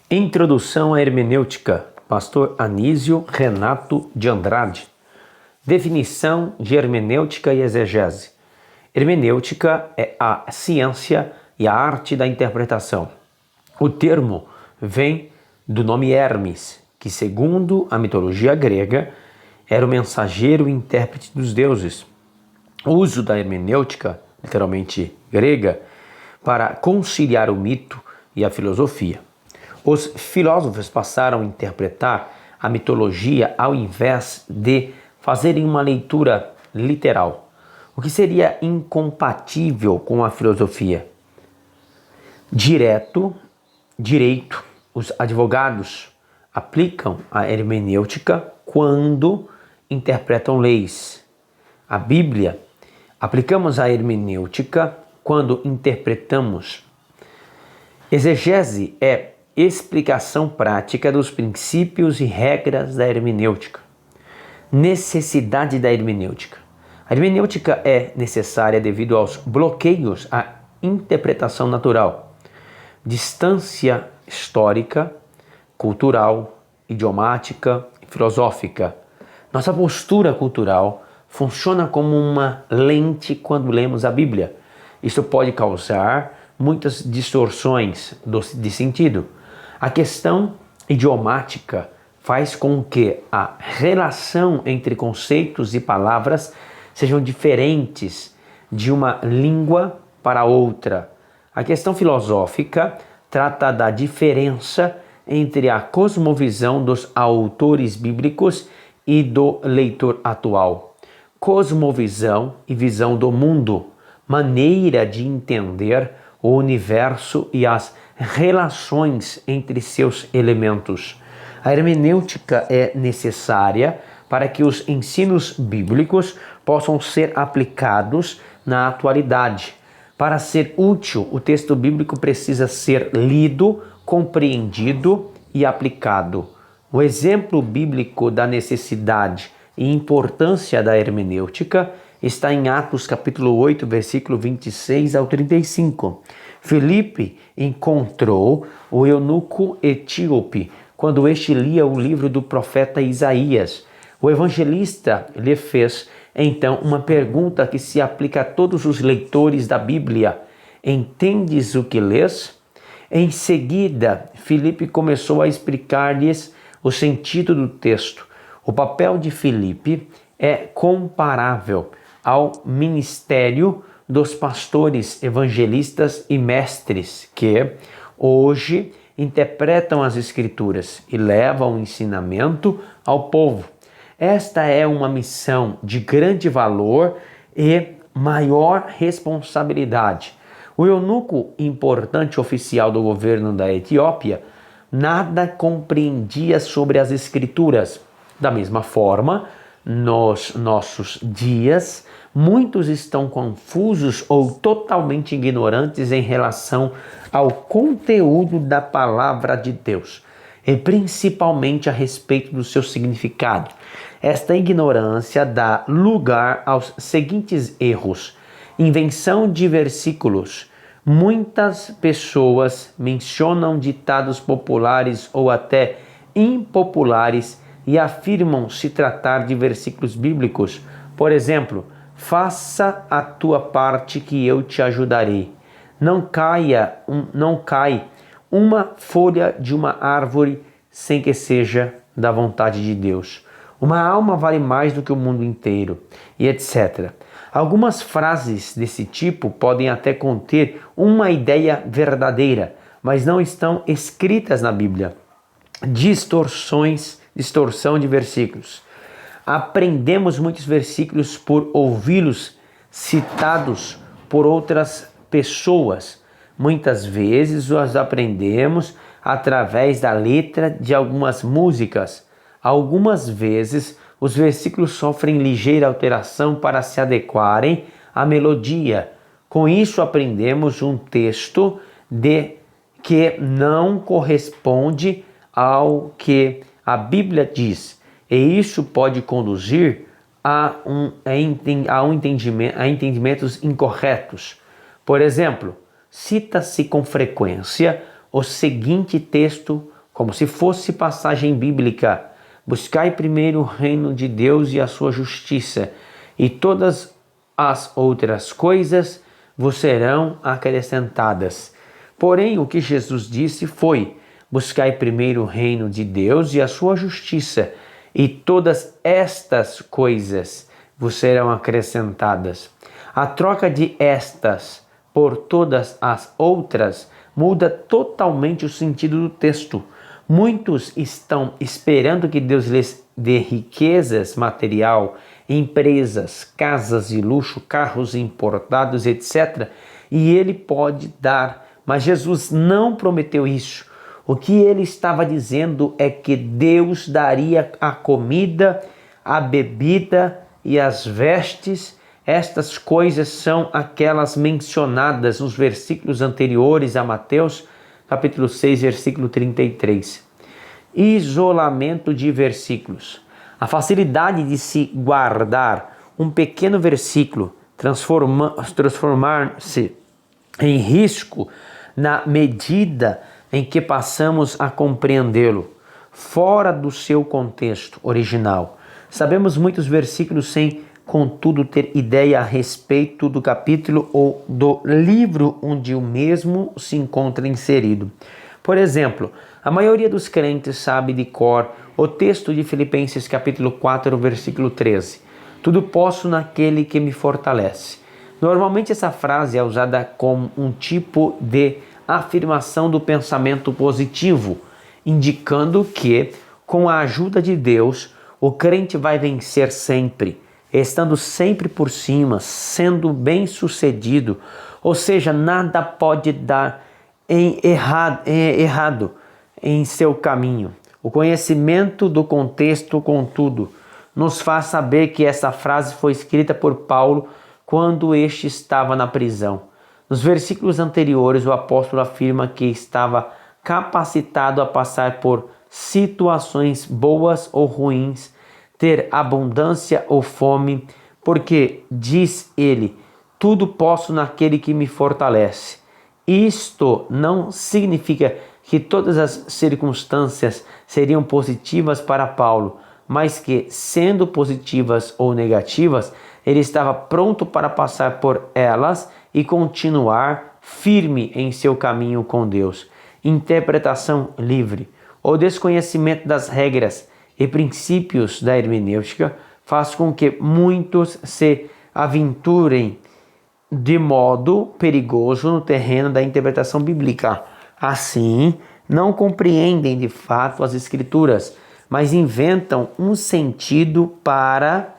Introdução à hermenêutica, pastor Anísio Renato de Andrade. Definição de hermenêutica e exegese. Hermenêutica é a ciência e a arte da interpretação. O termo vem do nome Hermes, que segundo a mitologia grega, era o mensageiro e intérprete dos deuses. O uso da hermenêutica, literalmente grega, para conciliar o mito e a filosofia. Os filósofos passaram a interpretar a mitologia ao invés de fazerem uma leitura literal, o que seria incompatível com a filosofia. Direito, os advogados aplicam a hermenêutica quando interpretam leis. A Bíblia, aplicamos a hermenêutica quando interpretamos. Exegese é explicação prática dos princípios e regras da hermenêutica. Necessidade da hermenêutica. A hermenêutica é necessária devido aos bloqueios à interpretação natural, distância histórica, cultural, idiomática e filosófica. Nossa postura cultural funciona como uma lente quando lemos a Bíblia. Isso pode causar muitas distorções de sentido. A questão idiomática faz com que a relação entre conceitos e palavras sejam diferentes de uma língua para outra. A questão filosófica trata da diferença entre a cosmovisão dos autores bíblicos e do leitor atual. Cosmovisão e visão do mundo, maneira de entender o universo e as relações entre seus elementos. A hermenêutica é necessária para que os ensinos bíblicos possam ser aplicados na atualidade. Para ser útil, o texto bíblico precisa ser lido, compreendido e aplicado. O exemplo bíblico da necessidade e importância da hermenêutica está em Atos capítulo 8, versículo 26 ao 35. Filipe encontrou o eunuco etíope quando este lia o livro do profeta Isaías. O evangelista lhe fez então uma pergunta que se aplica a todos os leitores da Bíblia. Entendes o que lês? Em seguida, Filipe começou a explicar-lhes o sentido do texto. O papel de Filipe é comparável ao ministério dos pastores, evangelistas e mestres que hoje interpretam as Escrituras e levam o ensinamento ao povo. Esta é uma missão de grande valor e maior responsabilidade. O eunuco, importante oficial do governo da Etiópia, nada compreendia sobre as Escrituras. Da mesma forma, nos nossos dias, muitos estão confusos ou totalmente ignorantes em relação ao conteúdo da palavra de Deus, e principalmente a respeito do seu significado. Esta ignorância dá lugar aos seguintes erros: invenção de versículos. Muitas pessoas mencionam ditados populares ou até impopulares e afirmam se tratar de versículos bíblicos. Por exemplo, faça a tua parte que eu te ajudarei. Não cai uma folha de uma árvore sem que seja da vontade de Deus. Uma alma vale mais do que o mundo inteiro, e etc. Algumas frases desse tipo podem até conter uma ideia verdadeira, mas não estão escritas na Bíblia. Distorção de versículos. Aprendemos muitos versículos por ouvi-los citados por outras pessoas. Muitas vezes os aprendemos através da letra de algumas músicas. Algumas vezes os versículos sofrem ligeira alteração para se adequarem à melodia. Com isso aprendemos um texto que não corresponde ao que a Bíblia diz, e isso pode conduzir a entendimentos incorretos. Por exemplo, cita-se com frequência o seguinte texto como se fosse passagem bíblica. Buscai primeiro o reino de Deus e a sua justiça, e todas as outras coisas vos serão acrescentadas. Porém, o que Jesus disse foi: buscai primeiro o reino de Deus e a sua justiça, e todas estas coisas vos serão acrescentadas. A troca de estas por todas as outras muda totalmente o sentido do texto. Muitos estão esperando que Deus lhes dê riquezas material, empresas, casas de luxo, carros importados, etc. E Ele pode dar, mas Jesus não prometeu isso. O que Ele estava dizendo é que Deus daria a comida, a bebida e as vestes. Estas coisas são aquelas mencionadas nos versículos anteriores a Mateus, capítulo 6, versículo 33. Isolamento de versículos. A facilidade de se guardar um pequeno versículo, transformar-se em risco na medida em que passamos a compreendê-lo, fora do seu contexto original. Sabemos muitos versículos sem, contudo, ter ideia a respeito do capítulo ou do livro onde o mesmo se encontra inserido. Por exemplo, a maioria dos crentes sabe de cor o texto de Filipenses capítulo 4, versículo 13. Tudo posso naquele que me fortalece. Normalmente essa frase é usada como um tipo de afirmação do pensamento positivo, indicando que, com a ajuda de Deus, o crente vai vencer sempre, estando sempre por cima, sendo bem-sucedido, ou seja, nada pode dar errado em seu caminho. O conhecimento do contexto, contudo, nos faz saber que essa frase foi escrita por Paulo quando este estava na prisão. Nos versículos anteriores, o apóstolo afirma que estava capacitado a passar por situações boas ou ruins, ter abundância ou fome, porque, diz ele, tudo posso naquele que me fortalece. Isto não significa que todas as circunstâncias seriam positivas para Paulo, mas que, sendo positivas ou negativas, ele estava pronto para passar por elas e continuar firme em seu caminho com Deus. Interpretação livre. O desconhecimento das regras e princípios da hermenêutica faz com que muitos se aventurem de modo perigoso no terreno da interpretação bíblica. Assim, não compreendem de fato as Escrituras, mas inventam um sentido para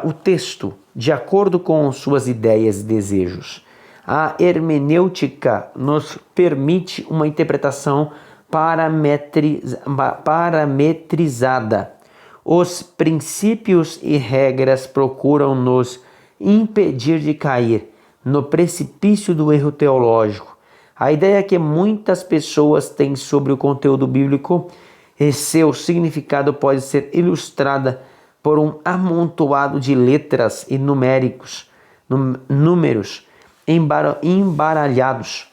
o texto, de acordo com suas ideias e desejos. A hermenêutica nos permite uma interpretação parametrizada. Os princípios e regras procuram nos impedir de cair no precipício do erro teológico. A ideia que muitas pessoas têm sobre o conteúdo bíblico e seu significado pode ser ilustrada por um amontoado de letras e números embaralhados,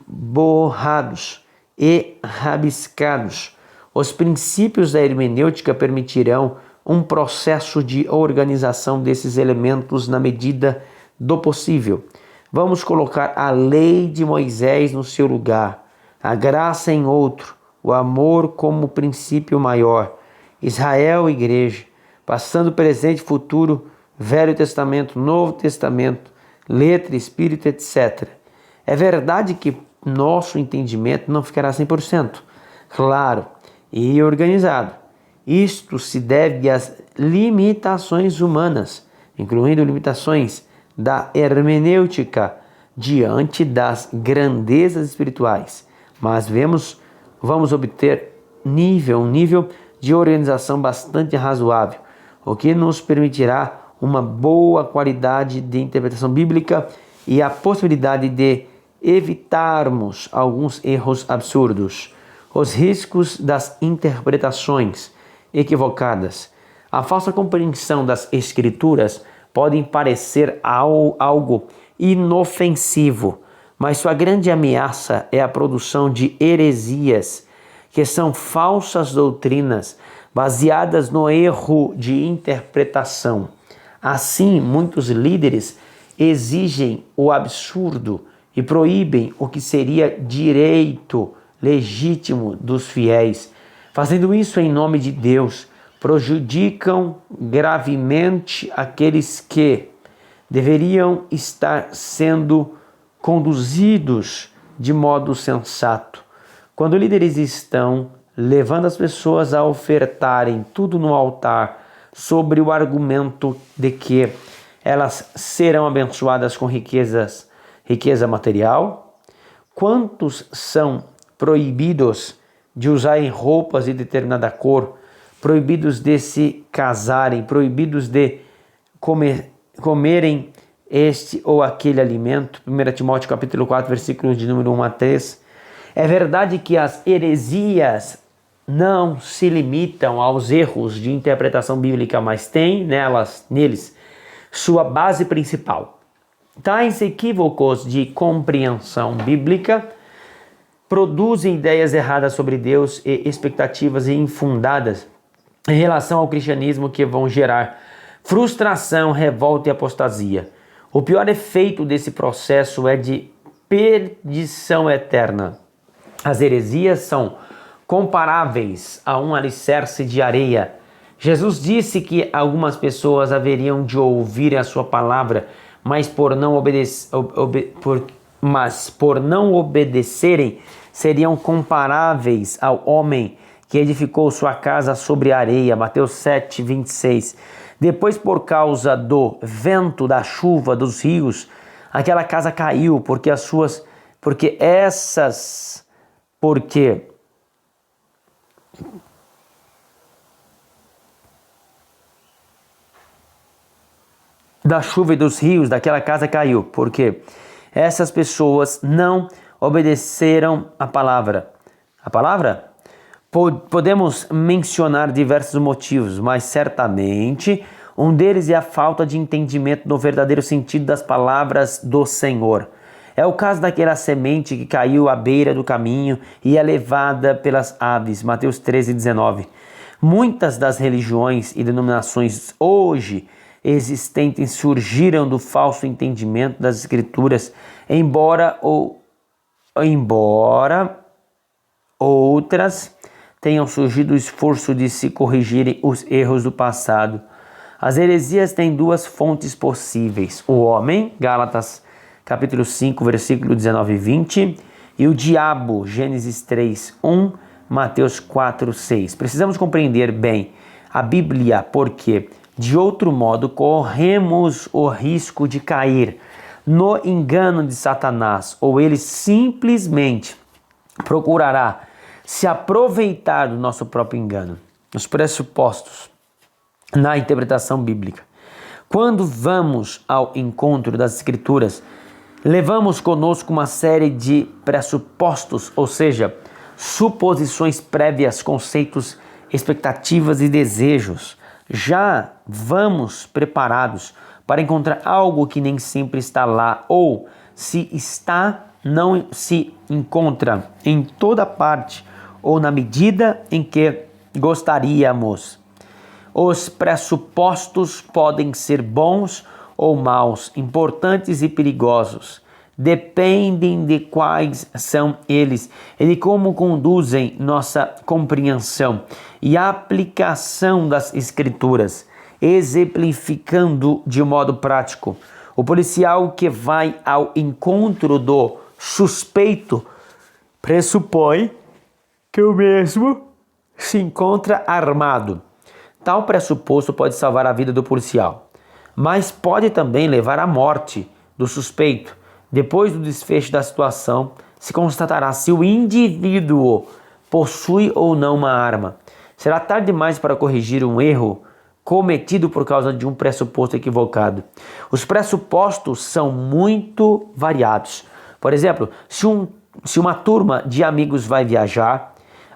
borrados e rabiscados. Os princípios da hermenêutica permitirão um processo de organização desses elementos na medida do possível. Vamos colocar a lei de Moisés no seu lugar, a graça em outro, o amor como princípio maior, Israel e igreja, passando, presente, futuro, Velho Testamento, Novo Testamento, letra, espírito, etc. É verdade que nosso entendimento não ficará 100%, claro, e organizado. Isto se deve às limitações humanas, incluindo limitações da hermenêutica diante das grandezas espirituais. Mas vamos obter um nível de organização bastante razoável, o que nos permitirá uma boa qualidade de interpretação bíblica e a possibilidade de evitarmos alguns erros absurdos. Os riscos das interpretações equivocadas. A falsa compreensão das Escrituras pode parecer algo inofensivo, mas sua grande ameaça é a produção de heresias que são falsas doutrinas baseadas no erro de interpretação. Assim, muitos líderes exigem o absurdo e proíbem o que seria direito legítimo dos fiéis. Fazendo isso em nome de Deus, prejudicam gravemente aqueles que deveriam estar sendo conduzidos de modo sensato. Quando líderes estão levando as pessoas a ofertarem tudo no altar sobre o argumento de que elas serão abençoadas com riqueza material, quantos são proibidos de usarem roupas de determinada cor, proibidos de se casarem, proibidos de comerem este ou aquele alimento? 1 Timóteo capítulo 4, versículos de número 1 a 3. É verdade que as heresias não se limitam aos erros de interpretação bíblica, mas têm neles sua base principal. Tais equívocos de compreensão bíblica produzem ideias erradas sobre Deus e expectativas infundadas em relação ao cristianismo que vão gerar frustração, revolta e apostasia. O pior efeito desse processo é de perdição eterna. As heresias são comparáveis a um alicerce de areia. Jesus disse que algumas pessoas haveriam de ouvir a sua palavra, mas por não obedecerem, seriam comparáveis ao homem que edificou sua casa sobre a areia. Mateus 7, 26. Depois, por causa do vento, da chuva, dos rios, aquela casa caiu, porque da chuva e dos rios daquela casa caiu, porque essas pessoas não obedeceram a palavra. A palavra? Podemos mencionar diversos motivos, mas certamente um deles é a falta de entendimento do verdadeiro sentido das palavras do Senhor. É o caso daquela semente que caiu à beira do caminho e é levada pelas aves. Mateus 13, 19. Muitas das religiões e denominações hoje existentes surgiram do falso entendimento das Escrituras, embora outras tenham surgido o esforço de se corrigirem os erros do passado. As heresias têm duas fontes possíveis: o homem, Gálatas capítulo 5, versículo 19 e 20, e o diabo, Gênesis 3, 1, Mateus 4, 6. Precisamos compreender bem a Bíblia, porque de outro modo corremos o risco de cair no engano de Satanás, ou ele simplesmente procurará se aproveitar do nosso próprio engano. Os pressupostos na interpretação bíblica. Quando vamos ao encontro das Escrituras, levamos conosco uma série de pressupostos, ou seja, suposições prévias, conceitos, expectativas e desejos. Já vamos preparados para encontrar algo que nem sempre está lá, ou se está, não se encontra em toda parte ou na medida em que gostaríamos. Os pressupostos podem ser bons ou maus, importantes e perigosos. Dependem de quais são eles e de como conduzem nossa compreensão e aplicação das Escrituras. Exemplificando de modo prático, o policial que vai ao encontro do suspeito pressupõe que o mesmo se encontra armado. Tal pressuposto pode salvar a vida do policial, mas pode também levar à morte do suspeito. Depois do desfecho da situação, se constatará se o indivíduo possui ou não uma arma. Será tarde demais para corrigir um erro cometido por causa de um pressuposto equivocado. Os pressupostos são muito variados. Por exemplo, se uma turma de amigos vai viajar,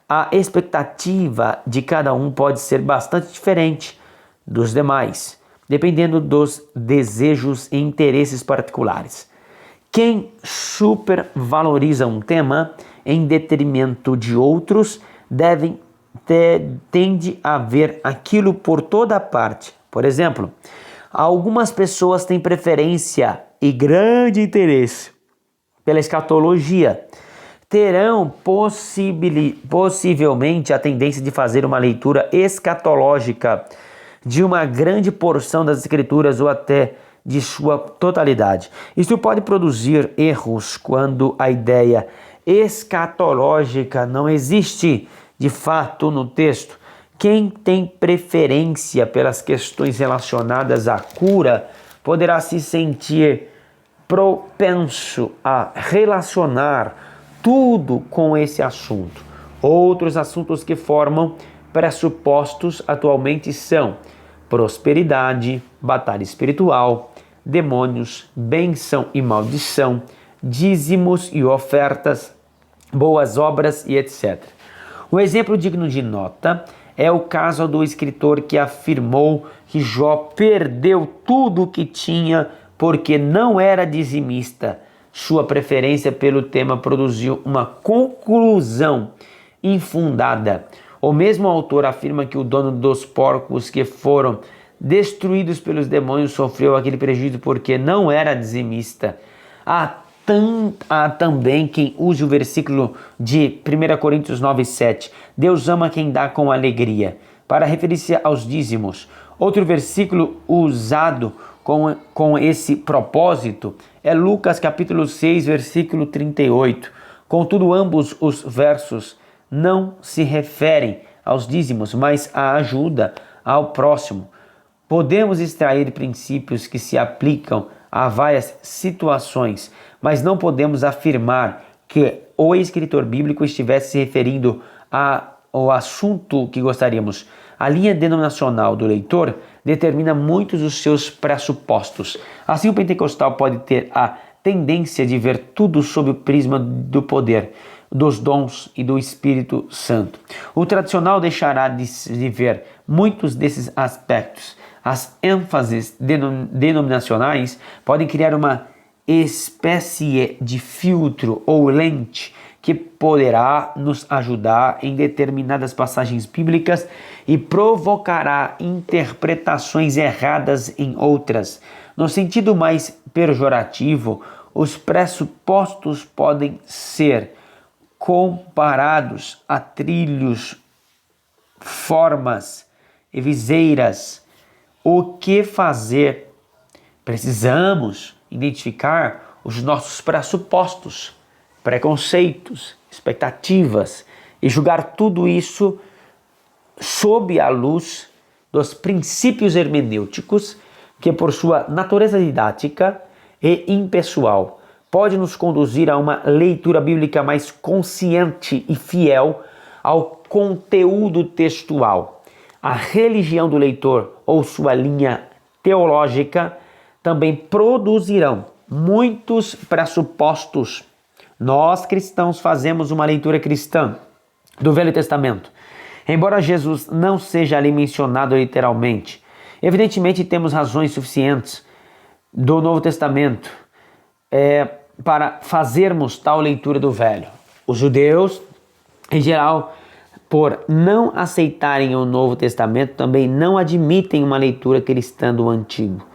a expectativa de cada um pode ser bastante diferente dos demais, dependendo dos desejos e interesses particulares. Quem supervaloriza um tema em detrimento de outros tende a ver aquilo por toda parte. Por exemplo, algumas pessoas têm preferência e grande interesse pela escatologia. Terão possivelmente a tendência de fazer uma leitura escatológica de uma grande porção das Escrituras ou até de sua totalidade. Isso pode produzir erros quando a ideia escatológica não existe de fato no texto. Quem tem preferência pelas questões relacionadas à cura poderá se sentir propenso a relacionar tudo com esse assunto. Outros assuntos que formam pressupostos atualmente são prosperidade, batalha espiritual, demônios, bênção e maldição, dízimos e ofertas, boas obras e etc. Um exemplo digno de nota é o caso do escritor que afirmou que Jó perdeu tudo o que tinha porque não era dizimista. Sua preferência pelo tema produziu uma conclusão infundada. O mesmo autor afirma que o dono dos porcos que foram destruídos pelos demônios sofreu aquele prejuízo porque não era dizimista. Há também quem use o versículo de 1 Coríntios 9:7. Deus ama quem dá com alegria, para referir-se aos dízimos. Outro versículo usado com esse propósito é Lucas capítulo 6, versículo 38. Contudo, ambos os versos não se referem aos dízimos, mas à ajuda ao próximo. Podemos extrair princípios que se aplicam a várias situações, mas não podemos afirmar que o escritor bíblico estivesse se referindo ao assunto que gostaríamos. A linha denominacional do leitor determina muitos dos seus pressupostos. Assim, o pentecostal pode ter a tendência de ver tudo sob o prisma do poder, dos dons e do Espírito Santo. O tradicional deixará de ver muitos desses aspectos. As ênfases denominacionais podem criar uma espécie de filtro ou lente que poderá nos ajudar em determinadas passagens bíblicas e provocará interpretações erradas em outras. No sentido mais pejorativo, os pressupostos podem ser comparados a trilhos, formas e viseiras. O que fazer? Precisamos identificar os nossos pressupostos, preconceitos, expectativas e julgar tudo isso sob a luz dos princípios hermenêuticos que, por sua natureza didática e impessoal, pode nos conduzir a uma leitura bíblica mais consciente e fiel ao conteúdo textual. A religião do leitor ou sua linha teológica também produzirão muitos pressupostos. Nós, cristãos, fazemos uma leitura cristã do Velho Testamento. Embora Jesus não seja ali mencionado literalmente, evidentemente temos razões suficientes do Novo Testamento para fazermos tal leitura do Velho. Os judeus, em geral, por não aceitarem o Novo Testamento, também não admitem uma leitura cristã do Antigo.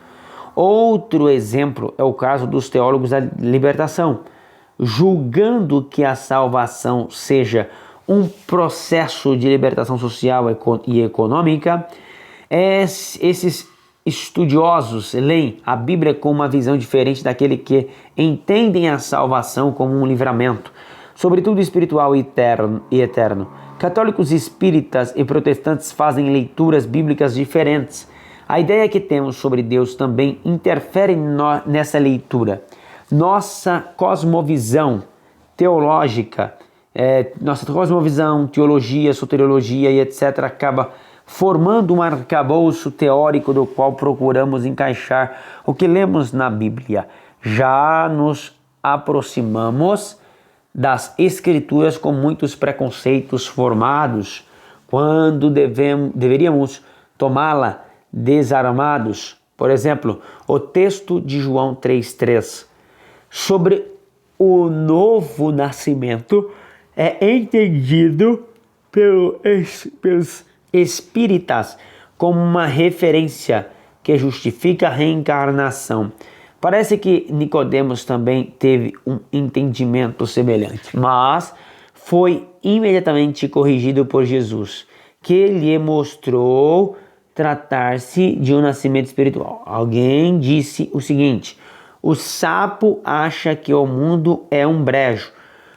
Outro exemplo é o caso dos teólogos da libertação, julgando que a salvação seja um processo de libertação social e econômica. Esses estudiosos leem a Bíblia com uma visão diferente daquele que entendem a salvação como um livramento, sobretudo espiritual e eterno. Católicos, espíritas e protestantes fazem leituras bíblicas diferentes. A ideia que temos sobre Deus também interfere nessa leitura. Nossa cosmovisão teológica, teologia, soteriologia e etc. acaba formando um arcabouço teórico do qual procuramos encaixar o que lemos na Bíblia. Já nos aproximamos das Escrituras com muitos preconceitos formados, quando deveríamos tomá-la desarmados. Por exemplo, o texto de João 3,3 sobre o novo nascimento é entendido pelos espíritas como uma referência que justifica a reencarnação. Parece que Nicodemos também teve um entendimento semelhante, mas foi imediatamente corrigido por Jesus, que lhe mostrou tratar-se de um nascimento espiritual. Alguém disse o seguinte: o sapo acha que o mundo é um brejo.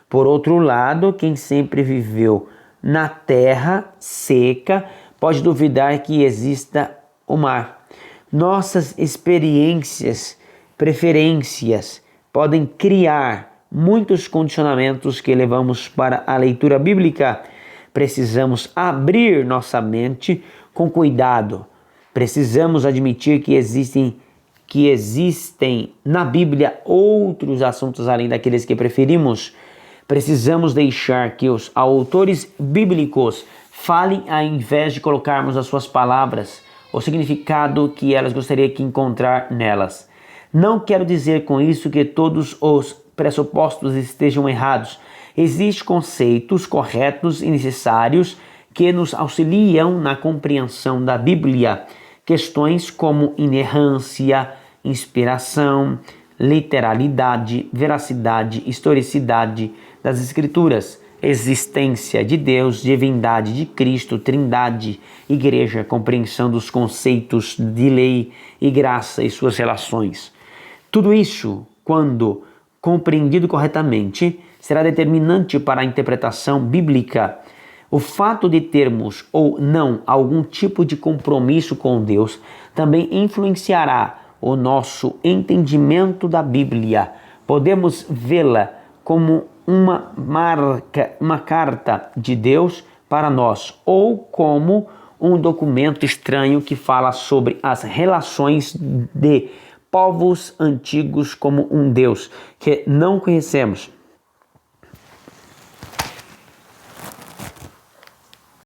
Por outro lado, quem sempre viveu na terra seca pode duvidar que exista o mar. Nossas experiências, preferências podem criar muitos condicionamentos que levamos para a leitura bíblica. Precisamos abrir nossa mente com cuidado. Precisamos admitir que existem na Bíblia outros assuntos além daqueles que preferimos. Precisamos deixar que os autores bíblicos falem ao invés de colocarmos as suas palavras, o significado que elas gostariam de encontrar nelas. Não quero dizer com isso que todos os pressupostos estejam errados. Existem conceitos corretos e necessários que nos auxiliam na compreensão da Bíblia. Questões como inerrância, inspiração, literalidade, veracidade, historicidade das Escrituras, existência de Deus, divindade de Cristo, trindade, igreja, compreensão dos conceitos de lei e graça e suas relações. Tudo isso, quando compreendido corretamente, será determinante para a interpretação bíblica. O fato de termos ou não algum tipo de compromisso com Deus também influenciará o nosso entendimento da Bíblia. Podemos vê-la como uma carta de Deus para nós, ou como um documento estranho que fala sobre as relações de povos antigos como um Deus que não conhecemos.